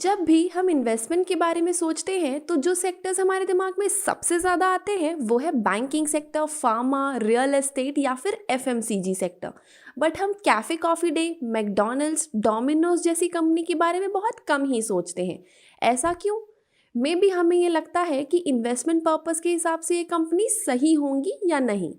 जब भी हम इन्वेस्टमेंट के बारे में सोचते हैं तो जो सेक्टर्स हमारे दिमाग में सबसे ज़्यादा आते हैं वो है banking sector, pharma, real estate या फिर एफएमसीजी सेक्टर। बट हम cafe coffee day, McDonald's, Domino's जैसी कंपनी के बारे में बहुत कम ही सोचते हैं। ऐसा क्यों? मे बी हमें ये लगता है कि इन्वेस्टमेंट पर्पस के हिसाब से ये कंपनी सही होंगी या नहीं,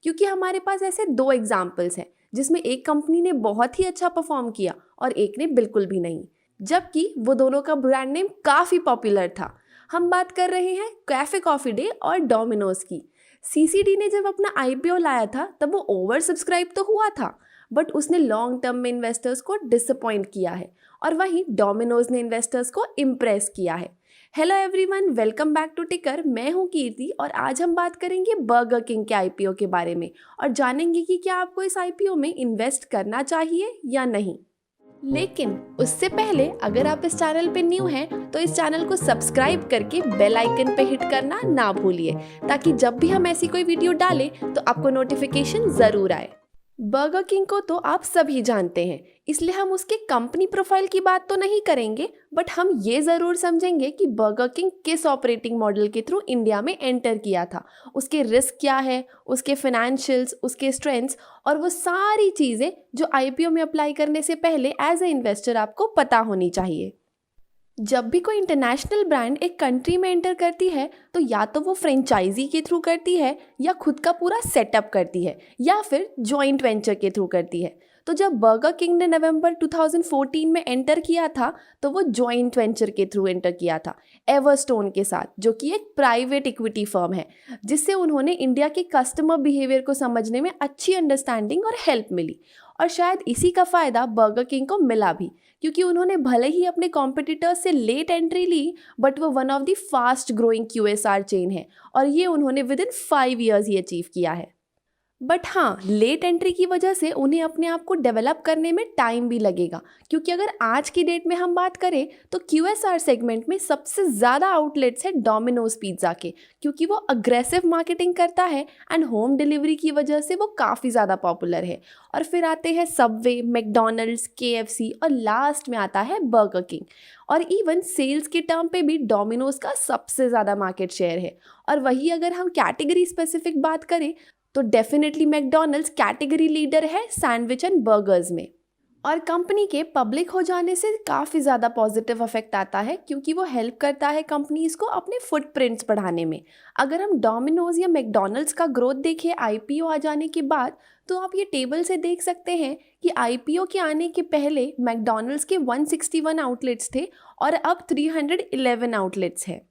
क्योंकि हमारे पास ऐसे दो एग्जाम्पल्स हैं जिसमें एक कंपनी ने बहुत ही अच्छा परफॉर्म किया और एक ने बिल्कुल भी नहीं, जबकि वो दोनों का ब्रांड नेम काफ़ी पॉपुलर था। हम बात कर रहे हैं कैफ़े कॉफ़ी डे और डोमिनोज की। सीसीडी ने जब अपना आईपीओ लाया था तब वो ओवर सब्सक्राइब तो हुआ था, बट उसने लॉन्ग टर्म में इन्वेस्टर्स को डिसअपॉइंट किया है, और वहीं डोमिनोज ने इन्वेस्टर्स को इम्प्रेस किया है। Hello everyone, welcome back to Ticker. मैं हूं कीर्ति और आज हम बात करेंगे बर्गर किंग के आईपीओ के बारे में और जानेंगे कि क्या आपको इस आईपीओ में इन्वेस्ट करना चाहिए या नहीं। लेकिन उससे पहले अगर आप इस चैनल पे न्यू हैं तो इस चैनल को सब्सक्राइब करके बेल आइकन पे हिट करना ना भूलिए, ताकि जब भी हम ऐसी कोई वीडियो डालें तो आपको नोटिफिकेशन ज़रूर आए। बर्गर किंग को तो आप सभी जानते हैं, इसलिए हम उसके कंपनी प्रोफाइल की बात तो नहीं करेंगे, बट हम ये ज़रूर समझेंगे कि बर्गर किंग किस ऑपरेटिंग मॉडल के थ्रू इंडिया में एंटर किया था, उसके रिस्क क्या है, उसके फाइनेंशियल्स, उसके स्ट्रेंथ्स और वो सारी चीज़ें जो आईपीओ में अप्लाई करने से पहले एज ए इन्वेस्टर आपको पता होनी चाहिए। जब भी कोई इंटरनेशनल ब्रांड एक कंट्री में एंटर करती है तो या तो वो फ्रेंचाइजी के थ्रू करती है या खुद का पूरा सेटअप करती है या फिर जॉइंट वेंचर के थ्रू करती है। तो जब बर्गर किंग ने नवंबर 2014 में एंटर किया था तो वो जॉइंट वेंचर के थ्रू एंटर किया था एवरस्टोन के साथ, जो कि एक प्राइवेट इक्विटी फर्म है, जिससे उन्होंने इंडिया के कस्टमर बिहेवियर को समझने में अच्छी अंडरस्टैंडिंग और हेल्प मिली। और शायद इसी का फ़ायदा बर्गर किंग को मिला भी, क्योंकि उन्होंने भले ही अपने कॉम्पिटिटर्स से लेट एंट्री ली, बट वो one of the fast growing QSR chain है और ये उन्होंने with in 5 years he achieve किया है। बट हाँ, लेट एंट्री की वजह से उन्हें अपने आप को डेवलप करने में टाइम भी लगेगा, क्योंकि अगर आज की डेट में हम बात करें तो क्यूएसआर सेगमेंट में सबसे ज़्यादा आउटलेट्स है डोमिनोज पिज़्ज़ा के, क्योंकि वो अग्रेसिव मार्केटिंग करता है एंड होम डिलीवरी की वजह से वो काफ़ी ज़्यादा पॉपुलर है। और फिर आते हैं सबवे, मैकडॉनल्ड्स, केएफसी और लास्ट में आता है बर्गर किंग। और इवन सेल्स के टर्म पे भी डोमिनोज का सबसे ज़्यादा मार्केट शेयर है। और वही अगर हम कैटेगरी स्पेसिफिक बात करें तो डेफिनेटली मैकडॉनल्ड्स कैटेगरी लीडर है सैंडविच एंड बर्गर्स में। और कंपनी के पब्लिक हो जाने से काफ़ी ज़्यादा पॉजिटिव इफेक्ट आता है, क्योंकि वो हेल्प करता है कंपनीज़ को अपने फुटप्रिंट्स बढ़ाने में। अगर हम डोमिनोज या मैकडॉनल्ड्स का ग्रोथ देखें आईपीओ आ जाने के बाद, तो आप ये टेबल से देख सकते हैं कि आईपीओ के आने के पहले मैकडॉनल्ड्स के 161 आउटलेट्स थे और अब 311 आउटलेट्स हैं।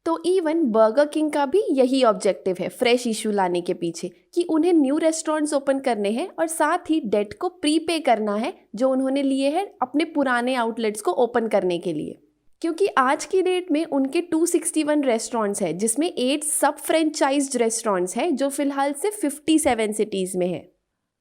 तो इवन बर्गर किंग का भी यही ऑब्जेक्टिव है फ्रेश इशू लाने के पीछे, कि उन्हें न्यू रेस्टोरेंट्स ओपन करने हैं और साथ ही डेट को प्रीपे करना है जो उन्होंने लिए हैं अपने पुराने आउटलेट्स को ओपन करने के लिए। क्योंकि आज की डेट में उनके 261 रेस्टोरेंट्स हैं, जिसमें 8 सब फ्रेंचाइज्ड रेस्टोरेंट्स हैं जो फिलहाल से 57 सिटीज़ में है।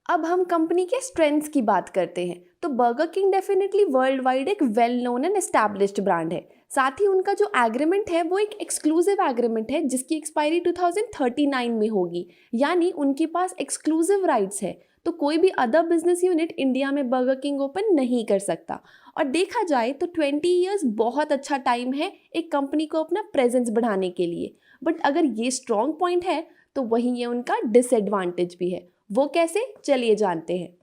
अब हम कंपनी के स्ट्रेंथ्स की बात करते हैं तो Burger King definitely world wide एक well known and established brand है। साथ ही उनका जो एग्रीमेंट है वो एक एक्सक्लूसिव एग्रीमेंट है जिसकी एक्सपायरी 2039 में होगी, यानी उनके पास एक्सक्लूसिव राइट्स है। तो कोई भी अदर बिजनेस यूनिट इंडिया में बर्गर किंग ओपन नहीं कर सकता। और देखा जाए तो 20 ईयर्स बहुत अच्छा टाइम है एक कंपनी को अपना प्रेजेंस बढ़ाने के लिए। बट अगर ये स्ट्रॉन्ग पॉइंट है तो वहीं ये उनका डिसएडवांटेज भी है। वो कैसे, चलिए जानते हैं।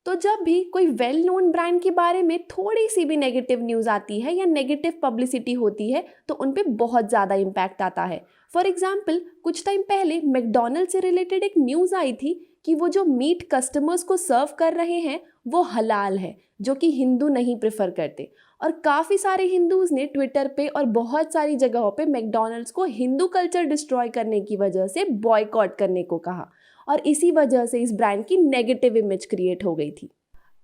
तो जब भी कोई वेल नोन ब्रांड के बारे में थोड़ी सी भी नेगेटिव न्यूज़ आती है या नेगेटिव पब्लिसिटी होती है तो उन पे बहुत ज़्यादा इम्पैक्ट आता है। फॉर एग्जाम्पल, कुछ टाइम पहले मैकडॉनल्ड से रिलेटेड एक न्यूज़ आई थी कि वो जो मीट कस्टमर्स को सर्व कर रहे हैं वो हलाल है, जो कि हिंदू नहीं प्रेफर करते। और काफ़ी सारे हिंदूज़ ने ट्विटर पे और बहुत सारी जगहों पे मैकडॉनल्ड्स को हिंदू कल्चर डिस्ट्रॉय करने की वजह से बॉयकॉट करने को कहा, और इसी वजह से इस ब्रांड की नेगेटिव इमेज क्रिएट हो गई थी।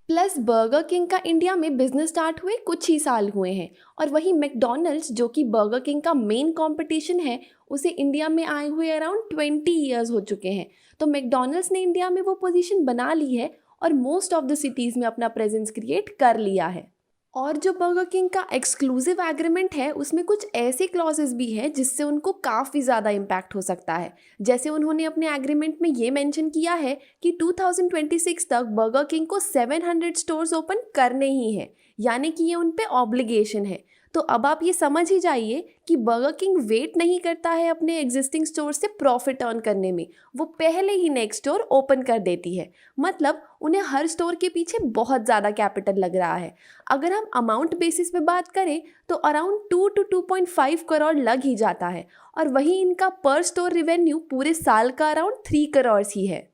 प्लस बर्गर किंग का इंडिया में बिजनेस स्टार्ट हुए कुछ ही साल हुए हैं, और वहीं मैकडॉनल्ड्स जो कि बर्गर किंग का मेन कंपटीशन है, उसे इंडिया में आए हुए अराउंड 20 ईयर्स हो चुके हैं। तो मैकडॉनल्ड्स ने इंडिया में वो पोजीशन बना ली है और मोस्ट ऑफ द सिटीज़ में अपना प्रेजेंस क्रिएट कर लिया है। और जो बर्गर किंग का एक्सक्लूसिव एग्रीमेंट है उसमें कुछ ऐसे क्लॉजेस भी हैं जिससे उनको काफ़ी ज़्यादा इम्पैक्ट हो सकता है। जैसे उन्होंने अपने एग्रीमेंट में ये मेंशन किया है कि 2026 तक बर्गर किंग को 700 स्टोर्स ओपन करने ही हैं, यानी कि ये उन पे ऑब्लिगेशन है। तो अब आप ये समझ ही जाइए कि बर्गर किंग वेट नहीं करता है अपने एग्जिस्टिंग स्टोर से प्रॉफिट अर्न करने में, वो पहले ही नेक्स्ट स्टोर ओपन कर देती है। मतलब उन्हें हर स्टोर के पीछे बहुत ज़्यादा कैपिटल लग रहा है। अगर हम अमाउंट बेसिस पे बात करें तो अराउंड 2 to 2.5 करोड़ लग ही जाता है, और वहीं इनका पर स्टोर रिवेन्यू पूरे साल का अराउंड 3 करोड़ ही है।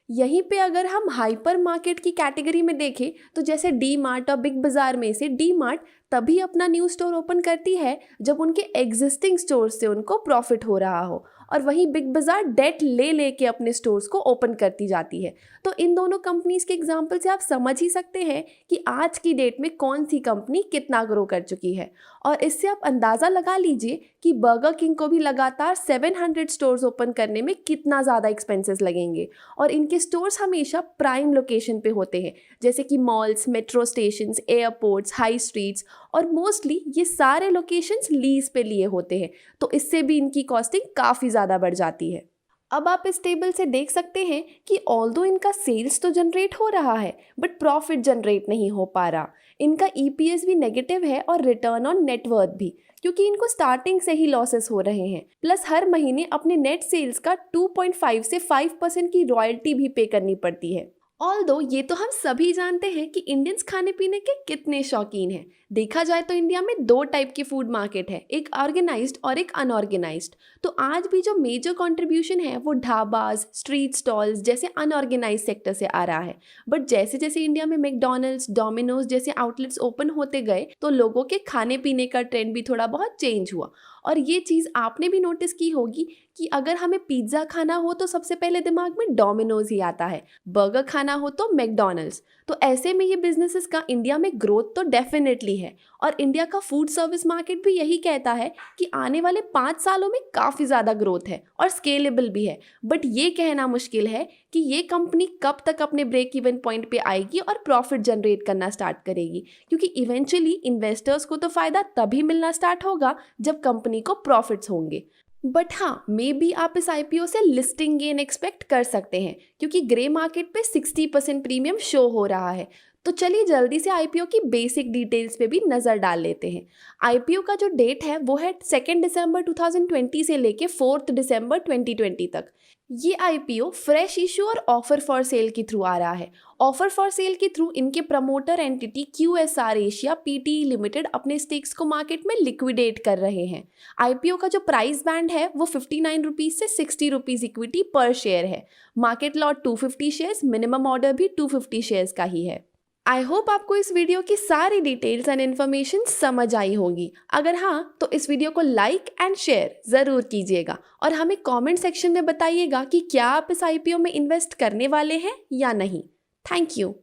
यहीं पे अगर हम हाइपर मार्केट की कैटेगरी में देखें तो जैसे डी मार्ट और बिग बाज़ार में से डी मार्ट तभी अपना न्यू स्टोर ओपन करती है जब उनके एग्जिस्टिंग स्टोर से उनको प्रॉफिट हो रहा हो, और वहीं बिग बाज़ार डेट ले लेके अपने स्टोर्स को ओपन करती जाती है। तो इन दोनों कंपनीज के एग्जांपल से आप समझ ही सकते हैं कि आज की डेट में कौन सी कंपनी कितना ग्रो कर चुकी है। और इससे आप अंदाज़ा लगा लीजिए कि बर्गर किंग को भी लगातार 700 स्टोर्स ओपन करने में कितना ज़्यादा एक्सपेंसेस लगेंगे, और इनके स्टोर्स हमेशा प्राइम लोकेशन पे होते हैं, जैसे कि malls, metro stations, airports, high streets, और मोस्टली ये सारे लोकेशंस लीज पे लिए होते हैं। तो इससे भी इनकी कॉस्टिंग काफ़ी ज़्यादा बढ़ जाती है। अब आप इस टेबल से देख सकते हैं कि ऑल्दो इनका सेल्स तो जनरेट हो रहा है बट प्रॉफिट जनरेट नहीं हो पा रहा। इनका ईपीएस भी नेगेटिव है और रिटर्न ऑन नेटवर्थ भी, क्योंकि इनको स्टार्टिंग से ही लॉसेस हो रहे हैं। प्लस हर महीने अपने नेट सेल्स का 2.5 से 5% की रॉयल्टी भी पे करनी पड़ती है। ऑल्दो ये तो हम सभी जानते हैं कि इंडियंस खाने पीने के कितने शौकीन हैं। देखा जाए तो इंडिया में 2 टाइप की फूड मार्केट है, एक ऑर्गेनाइज्ड और एक अनऑर्गेनाइज्ड। तो आज भी जो मेजर कंट्रीब्यूशन है वो ढाबाज, स्ट्रीट स्टॉल्स जैसे अनऑर्गेनाइज्ड सेक्टर से आ रहा है। बट जैसे जैसे इंडिया में मैकडॉनल्ड्स, डोमिनोज जैसे आउटलेट्स ओपन होते गए तो लोगों के खाने पीने का ट्रेंड भी थोड़ा बहुत चेंज हुआ। और ये चीज़ आपने भी नोटिस की होगी कि अगर हमें पिज्ज़ा खाना हो तो सबसे पहले दिमाग में डोमिनोज ही आता है, बर्गर खाना हो तो मैकडॉनल्ड्स। तो ऐसे में ये बिजनेसेस का इंडिया में ग्रोथ तो डेफिनेटली है, और इंडिया का फूड सर्विस मार्केट भी यही कहता है कि आने वाले 5 सालों में काफ़ी ज़्यादा ग्रोथ है और स्केलेबल भी है। बट ये कहना मुश्किल है कि ये कंपनी कब तक अपने ब्रेक इवन पॉइंट पे आएगी और प्रॉफिट जनरेट करना स्टार्ट करेगी, क्योंकि इवेंचुअली इन्वेस्टर्स को तो फ़ायदा तभी मिलना स्टार्ट होगा जब कंपनी को प्रॉफिट्स होंगे। बट हाँ, मे बी आप इस आईपीओ से लिस्टिंग गेन एक्सपेक्ट कर सकते हैं, क्योंकि ग्रे मार्केट पे 60% प्रीमियम शो हो रहा है। तो चलिए जल्दी से आईपीओ की बेसिक डिटेल्स पे भी नज़र डाल लेते हैं। आईपीओ का जो डेट है वो है 2 दिसंबर 2020 से लेके 4 दिसंबर 2020 तक। ये आईपीओ फ्रेश इशू और ऑफर फॉर सेल के थ्रू आ रहा है। ऑफर फॉर सेल के थ्रू इनके promoter entity QSR Asia PTE limited अपने स्टेक्स को मार्केट में लिक्विडेट कर रहे हैं। आईपीओ का जो प्राइस बैंड है वो 59 रुपीज़ से 60 रुपीज़ इक्विटी पर शेयर है। Market lot 250 shares, minimum order भी 250 शेयर्स का ही है। आई होप आपको इस वीडियो की सारी डिटेल्स एंड इन्फॉर्मेशन समझ आई होगी। अगर हाँ तो इस वीडियो को लाइक एंड शेयर ज़रूर कीजिएगा, और हमें कमेंट सेक्शन में बताइएगा कि क्या आप इस आईपीओ में इन्वेस्ट करने वाले हैं या नहीं। Thank you.